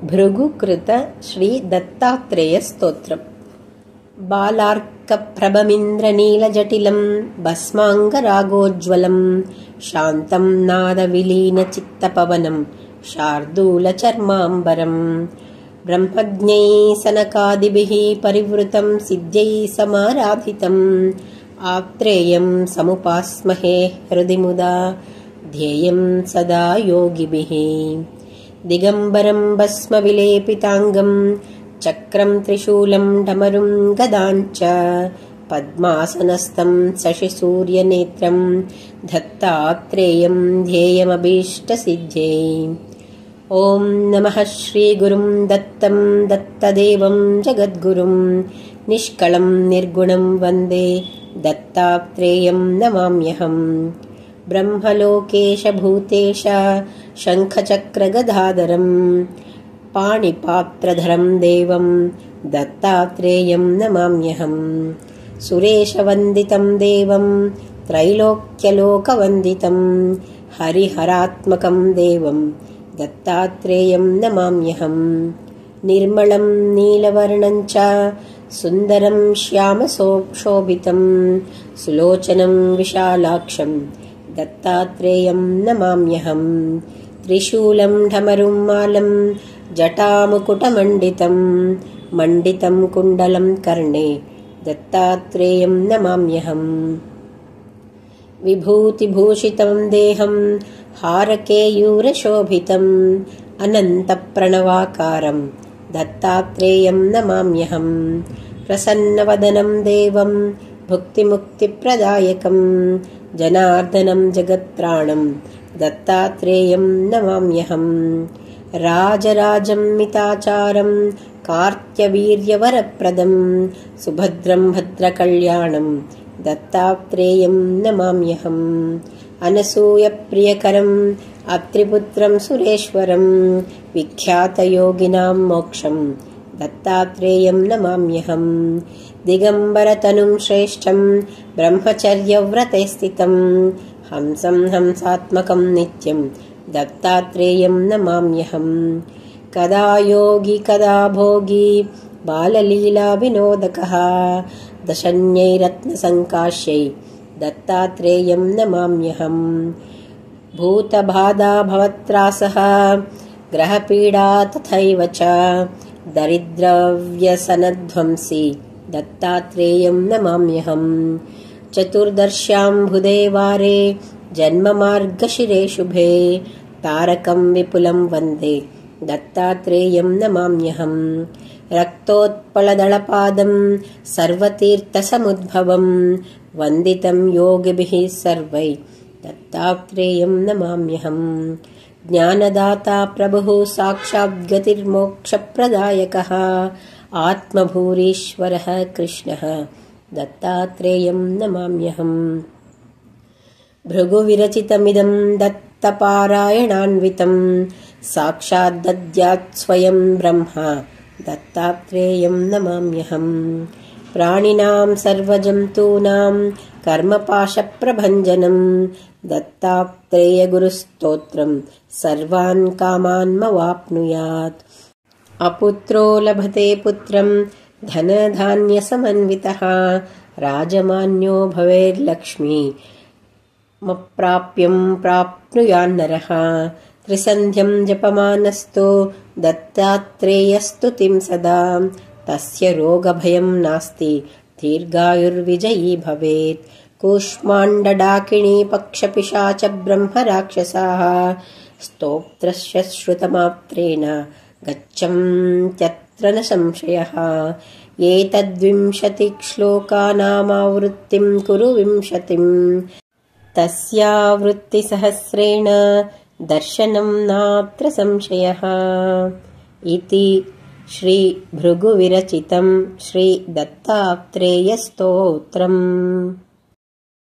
భృగుకృత శ్రీ దత్తాత్రేయ స్తోత్రం. బాలార్కప్రభమింద్రనీలజటిలం భస్మాంగరాగోజ్వలం శాంతం నాదవిలీనచిత్తపవనం శార్దూలచర్మాంబరం బ్రహ్మజ్ఞైః సనకాదిభిః పరివృతం సిద్ధ్యైః సమారాధితం ఆత్రేయం సముపాస్మహే హృది ముదా ధ్యేయం సదా యోగిభిః. దిగంబరం భస్మవిలేపితాంగం చక్రం త్రిశూలం డమరుం గదాంచ పద్మాసనస్థం శశిసూర్యనేత్రం దత్తాత్రేయం ధ్యేయమభీష్టసిద్ధ్యై. ఓం నమః శ్రీగురుం దత్తం దత్తదేవం జగద్గురుం నిష్కళం నిర్గుణం వందే దత్తాత్రేయం నమామ్యహం. బ్రహ్మలోకేశ భూతేశ శంఖచక్రగదాధరం పాణిపాత్రధరం దేవం దత్తాత్రేయం నమామ్యహం. సురేశవందితం దేవం త్రైలోక్యలోకవందితం హరిహరాత్మకం దేవం దత్తాత్రేయం నమామ్యహం. నిర్మలం నీలవర్ణం చ సుందరం శ్యామశోభితం సులోచనం విశాలాక్షం దత్తాత్రేయం నమామ్యహం. త్రిశూలం ఢమరుం మాలం జటాముకుటమండితం మండితం కుండలం కర్ణే దత్తాత్రేయం నమామ్యహం. విభూతిభూషితం దేహం హారకేయూరశోభితం అనంతప్రణవాకారం దత్తాత్రేయం నమామ్యహం. ప్రసన్నవదనం దేవం భుక్తిముక్తిప్రదాయకం జనార్దనం జగత్ప్రాణం దత్తాత్రేయం నమామ్యహం. రాజరాజం మితాచారం కార్త్యవీర్యవరప్రదం సుభద్రం భద్రకళ్యాణం దత్తాత్రేయం నమామ్యహం. అనసూయప్రియకరం అత్రిపుత్రం సురేశ్వరం విఖ్యాతయోగినాం మోక్షం దత్తాత్రేయం నమామ్యహం. దిగంబరతనుం శ్రేష్టం బ్రహ్మచర్యవ్రతే స్థితం హంసం హంసాత్మకం నిత్యం దత్తాత్రేయం నమామ్యహం. కదా యోగి కదా భోగి బాలలీలా వినోదకః దశన్యైరత్నసంకాశ్యై దత్తాత్రేయం నమామ్యహం. భూతబాధా భవత్రాసః గ్రహపీడా తథైవ చ దరిద్రవ్యసనధ్వంసి దత్తాత్రేయం నమామ్యహం. చతుర్దశ్యాం వారే జన్మమార్గశిరే శుభే తారకం విపులం వందే దత్తాత్రేయం నమామ్యహం. రక్తోత్పలదళపాదం సర్వతీర్థసముద్భవం వందితం యోగిభిః సర్వై దత్తాత్రేయం నమామ్యహం. జ్ఞానదాతా ప్రభుః సాక్షాద్గతిర్మోక్షప్రదాయకः ఆత్మభూరీశ్వరः కృష్ణः దత్తాత్రేయం నమామ్యహం. భృగువిరచితమిదం దత్తపారాయణాన్వితం సాక్షాద్దద్యాత్ స్వయం బ్రహ్మ దత్తాత్రేయం నమామ్యహం. ప్రాణినాం సర్వజంతూనాం కర్మపాశప్రభంజనం దత్తాత్రేయగురుస్తోత్రం సర్వాన్ కామాన్మవాప్నుయాత్. అపుత్రో లభతే పుత్రం ధనధాన్యసమన్వితః రాజమాన్యో భవేర్లక్ష్మీ మప్రాప్యం ప్రాప్నుయాన్నరః. త్రిసంధ్యం జపమానస్తో దత్తాత్రేయస్తుతిం సదా తస్య రోగభయం నాస్తి దీర్ఘాయుర్విజయీ భవేత్. కూష్మాండడాకిణీ పక్షపిశాచ బ్రహ్మరాక్షసాః స్తోత్రస్య శ్రుతమాత్రేణ గచ్చంత్యత్ర న సంశయః. ఏతద్వింశతి శ్లోకానామావృత్తిం కురు వింశతిం తస్యావృత్తిసహస్రేణ దర్శనం నాత్ర సంశయః. ఇతి శ్రీ భృగు విరచితం శ్రీ దత్తాత్రేయ స్తోత్రం.